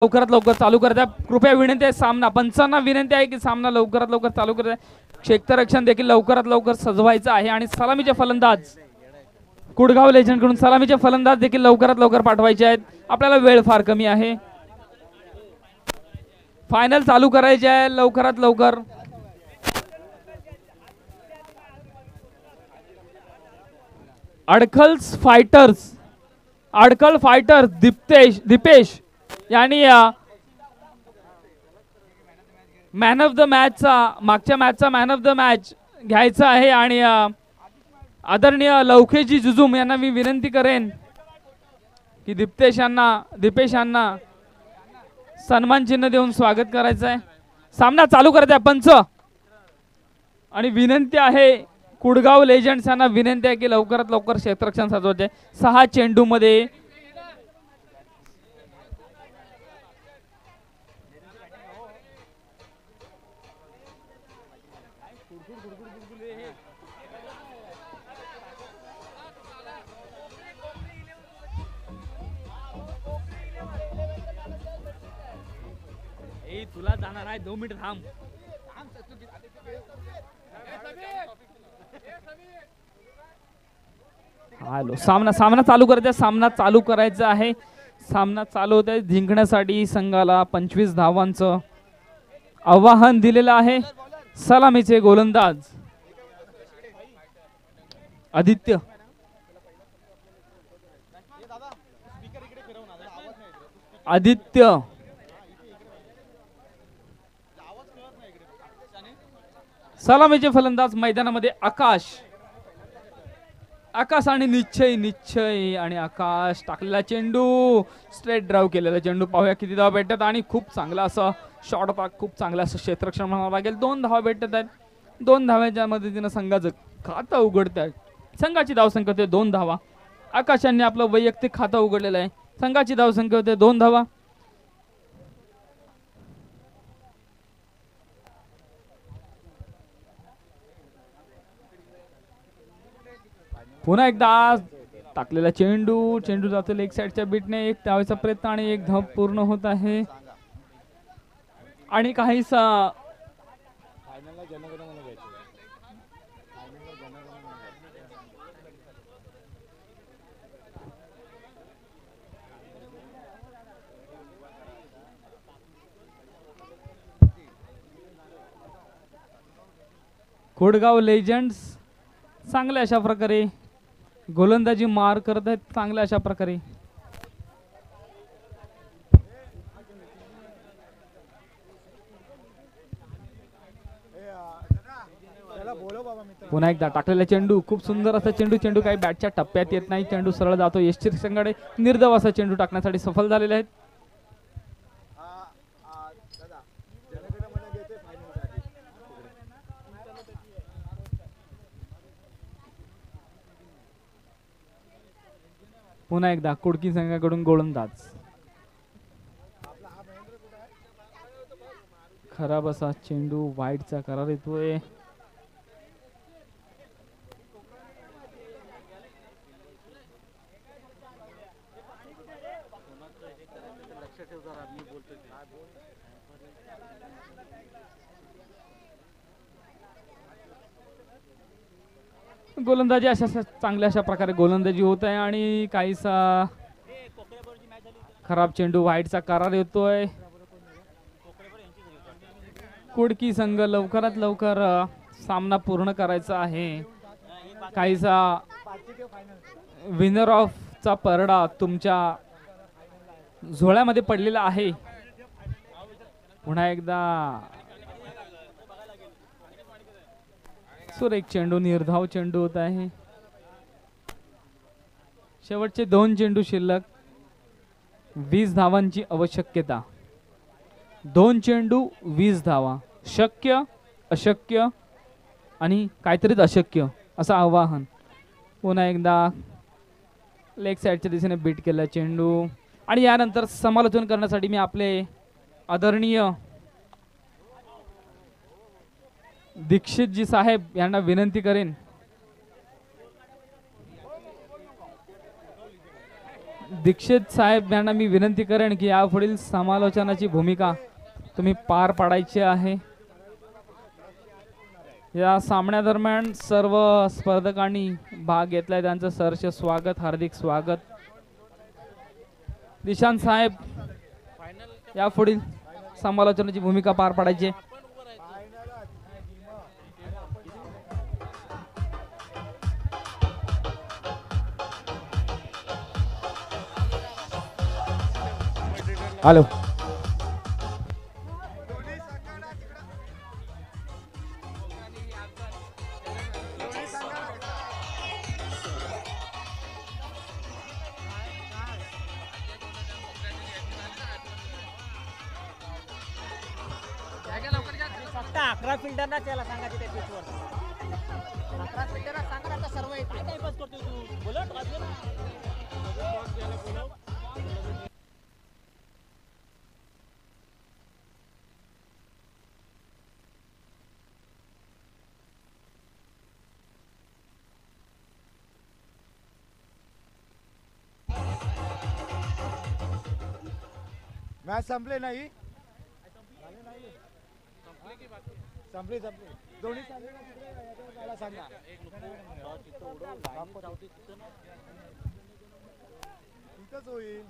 लवकरात लवकर चालू करता कृपया विनंती आहे सामना पंचांना विनंती आहे की सामना लवकरात लवकर चालू करता क्षेत्ररक्षण देखील लवकरात लवकर सजवायचं आहे आणि सलामीचे फलंदाज कुडगाव लेजंड कडून सलामीचे फलंदाज देखील लवकरात लवकर पाठवायचे आहेत. आपल्याला वेळ फार कमी आहे. फायनल चालू करायचे आहे लवकरात लवकर. अडखल फायटर्स दीपेश यांनी मॅन ऑफ द मॅचचा मागच्या मॅचचा मॅन ऑफ द मॅच घ्यायचा आहे आणि आदरणीय लवखेजी जुजुम यांना मी विनंती करेन की दीपेश यांना सन्मान चिन्ह देऊन स्वागत करायचं आहे. सामना चालू करायचा आहे पंच आणि विनंती आहे कुडगाव लेजंड्स यांना विनंती आहे की लवकरात लवकर क्षेत्ररक्षण साधवायचे. 6 चेंडू मध्ये तुला जाणार आहे 2 मिनिट थांब. हॅलो सामना चालू करायचा. सामना चालू करायचा आहे. सामना चालू होत आहे. जिंकण्यासाठी संघाला 25 धावांचं आवाहन दिलेलं आहे. सलामीचे गोलंदाज आदित्य सलामीचे फलंदाज मैदानामध्ये आकाश आणि निश्चय आणि आकाश टाकलेला चेंडू स्ट्रेट ड्राइव्ह केलेला चेंडू. पाहूया किती धावा भेटतात आणि खूप चांगला असं शॉर्ट पाक खूप चांगला असं क्षेत्ररक्षण म्हणावं लागेल. 2 धावा भेटत आहेत. 2 धाव्याच्या मदतीनं संघाचं खातं उघडत आहे. संघाची धावसंख्या होते 2 धावा. आकाशांनी आपलं वैयक्तिक खातं उघडलेलं आहे. संघाची धावसंख्या होते 2 धावा. पुन्हा एकदा टाकलेला चेंडू जातो लेग साइडच्या बीटने. 1 धावेचा प्रयत्न आणि 1 धाव पूर्ण होत आहे आणि काहीसा कुडगाव लेजंड्स चांगल्या अशा प्रकारे गोलंदाजी मार करत आहेत. चांगल्या अशा प्रकारे पुन्हा एकदा टाकलेला चेंडू खूप सुंदर असा चेंडू काही बॅटच्या टप्प्यात येत नाही. चेंडू सरळ जातो. यष्टीर संघाकडे निर्धाव असा चेंडू टाकण्यासाठी सफल झालेले आहेत. पुन्हा एकदा कुडकी संघाकडून गोलंदाज खराब असा चेंडू वाईडचा करार येतोय. गोलंदाजी अशा चांगल्या अशा प्रकारे गोलंदाजी होत आहे आणि काहीसा खराब चेंडू वाईडचा करार येतोय. कुडकी संघ लवकरात लवकर सामना पूर्ण करायचा आहे. काहीसा विनर ऑफ चा परडा तुमच्या झोळ्यामध्ये पडलेला आहे. पुन्हा एकदा सुरेख चेंडू निर्धाव चेंडू होत आहे. शेवटचे 2 चेंडू शिल्लक. 20 धावांची आवश्यकता. 2 चेंडू 20 धावा. शक्य अशक्य आणि काहीतरीच अशक्य असं आवाहन. पुन्हा एकदा लेग साइडच्या दिशेने बीट केला चेंडू आणि यानंतर समालोचन करण्यासाठी मी आपले आदरणीय दीक्षितजी साहेब यांना विनंती करेन दीक्षित साहेब यांना मी विनंती करेन की यापुढील समालोचनाची भूमिका तुम्ही पार पाडायची आहे. या सामन्यादरम्यान सर्व स्पर्धकांनी भाग घेतलाय त्यांचं सहर्ष स्वागत, हार्दिक स्वागत. दिशांत साहेब यापुढील समालोचनाची भूमिका पार पाडायची. हॅलो फक्त 11 फिल्डरना त्याला सांगायचे त्या पिचवर 11 फिल्डरना सांगा आता सर्व येते काय बस करतोय तू बोलत वाजले ना. मॅच संपले नाही. संपली दोन्ही सांगा. तिथंच होईल.